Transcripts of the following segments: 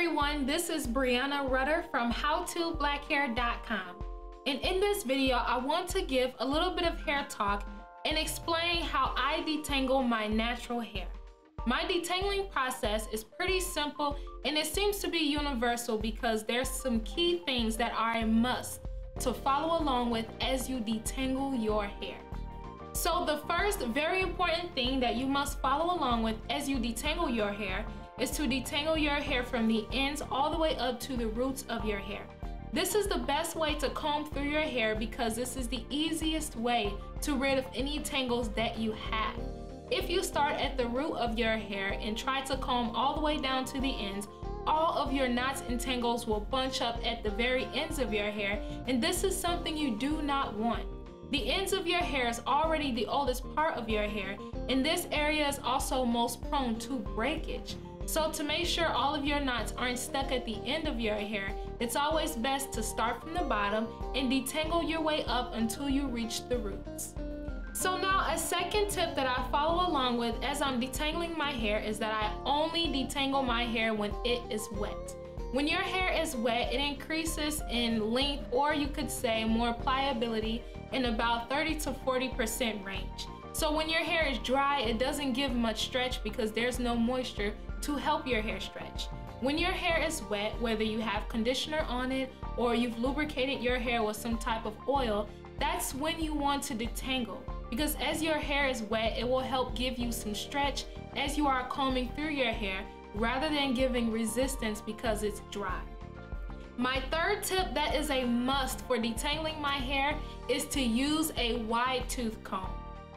everyone, this is Breanna Rutter from howtoblackhair.com, and in this video I want to give a little bit of hair talk and explain how I detangle my natural hair. My detangling process is pretty simple and it seems to be universal because there's some key things that are a must to follow along with as you detangle your hair. So the first very important thing that you must follow along with as you detangle your hair is to detangle your hair from the ends all the way up to the roots of your hair. This is the best way to comb through your hair because this is the easiest way to rid of any tangles that you have. If you start at the root of your hair and try to comb all the way down to the ends, all of your knots and tangles will bunch up at the very ends of your hair, and this is something you do not want. The ends of your hair is already the oldest part of your hair, and this area is also most prone to breakage. So to make sure all of your knots aren't stuck at the end of your hair, it's always best to start from the bottom and detangle your way up until you reach the roots. So now a second tip that I follow along with as I'm detangling my hair is that I only detangle my hair when it is wet. When your hair is wet, it increases in length, or you could say more pliability, in about 30 to 40% range. So when your hair is dry, it doesn't give much stretch because there's no moisture to help your hair stretch. When your hair is wet, whether you have conditioner on it or you've lubricated your hair with some type of oil, that's when you want to detangle, because as your hair is wet, it will help give you some stretch as you are combing through your hair rather than giving resistance because it's dry. My third tip that is a must for detangling my hair is to use a wide tooth comb.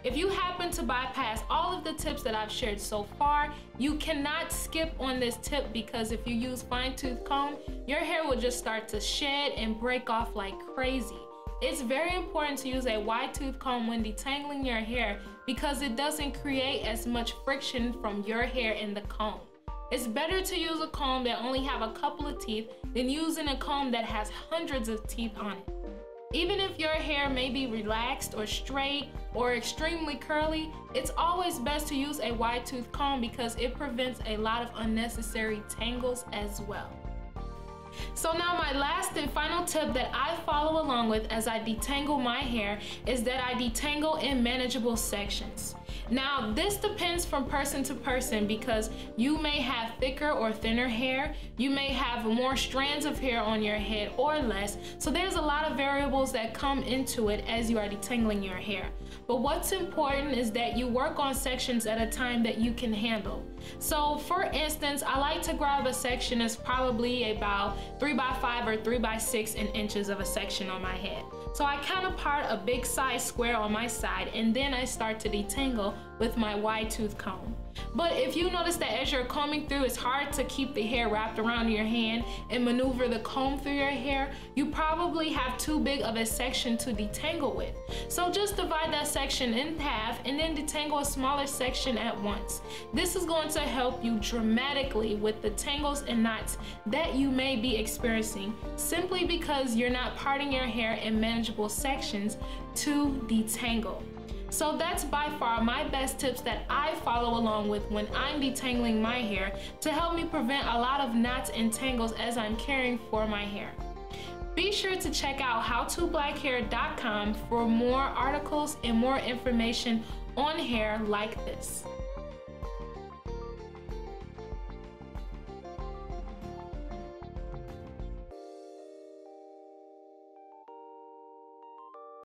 If you happen to bypass all of the tips that I've shared so far, you cannot skip on this tip, because if you use fine tooth comb, your hair will just start to shed and break off like crazy. It's very important to use a wide tooth comb when detangling your hair because it doesn't create as much friction from your hair in the comb. It's better to use a comb that only have a couple of teeth than using a comb that has hundreds of teeth on it. Even if your hair may be relaxed or straight or extremely curly, it's always best to use a wide tooth comb because it prevents a lot of unnecessary tangles as well. So now my last and final tip that I follow along with as I detangle my hair is that I detangle in manageable sections. Now this depends from person to person because you may have thicker or thinner hair, you may have more strands of hair on your head or less, so there's a lot of variables that come into it as you are detangling your hair. But what's important is that you work on sections at a time that you can handle. So for instance, I like to grab a section that's probably about 3x5 or 3x6 inches of a section on my head. So I kind of part a big size square on my side and then I start to detangle with my wide tooth comb. But if you notice that as you're combing through, it's hard to keep the hair wrapped around your hand and maneuver the comb through your hair, you probably have too big of a section to detangle with. So just divide that section in half and then detangle a smaller section at once. This is going to help you dramatically with the tangles and knots that you may be experiencing, simply because you're not parting your hair in manageable sections to detangle. So that's by far my best tips that I follow along with when I'm detangling my hair to help me prevent a lot of knots and tangles as I'm caring for my hair. Be sure to check out howtoblackhair.com for more articles and more information on hair like this.